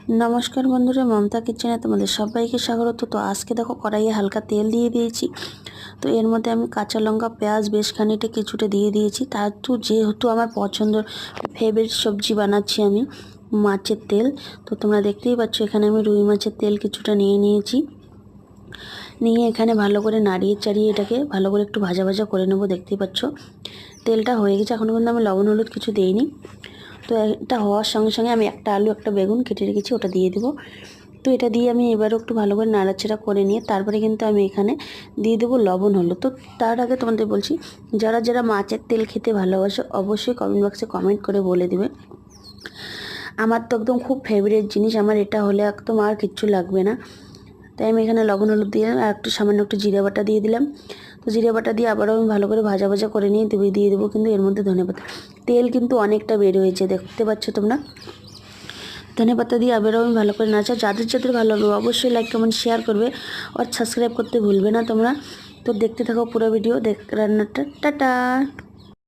नमस्कार बंधुरा ममता किचेने तुम्हारे सबाइके स्वागत। तो आज के देखो कड़ाइए हल्का तेल दिए दिएছি। तो एर मध्य आमी काँचा लंका पेঁয়াজ बेश खानिकटा কিছুটা দিয়ে দিয়েছি। তারপর যেহেতু আমার পছন্দের ফেভারিট সবজি বানাচ্ছি আমি মাছের তেল, তো তোমরা দেখতেই পাচ্ছ এখানে আমি রুই মাছের তেল কিছুটা নিয়ে নিয়েছি। নিয়ে এখানে ভালো করে নাড়িয়ে চাড়িয়ে এটাকে ভালো করে একটু ভাজা ভাজা করে নেব। দেখতেই পাচ্ছ তেলটা হয়ে গেছে, এখন কিন্তু আমি লবণ হলুদ কিছু দেইনি। তো এটা হওয়ার সঙ্গে সঙ্গে আমি একটা আলু একটা বেগুন কেটে রেখেছি ওটা দিয়ে দেবো। তো এটা দিয়ে আমি এবারও একটু ভালো করে নাড়াচাড়া করে নিয়ে তারপরে কিন্তু আমি এখানে দিয়ে দেবো লবণ হলুদ। তো তার আগে তোমাদের বলছি, যারা যারা মাছের তেল খেতে ভালোবাসো অবশ্যই কমেন্ট বক্সে কমেন্ট করে বলে দেবে। আমার তো একদম খুব ফেভারিট জিনিস, আমার এটা হলে একদম আর কিচ্ছু লাগবে না। তাই আমি এখানে লবণ হলুদ দিয়ে আর একটু সামান্য একটু জিরা বাটা দিয়ে দিলাম। তো জিরা বাটা দিয়ে আবারও আমি ভালো করে ভাজা ভাজা করে নিয়ে দিয়ে দেবো কিন্তু এর মধ্যে ধনেপাতা। তেল কিন্তু অনেকটা বের হয়েছে দেখতে পাচ্ছ তোমরা। ধনেপাতা দিয়ে আবারও আমি ভালো করে নাড়া। যাদের যাদের ভালো লাগবে অবশ্যই লাইক কমেন্ট শেয়ার করবে আর সাবস্ক্রাইব করতে ভুলবে না তোমরা। তো দেখতে থাকো পুরো ভিডিও রান্নাটা। টাটা।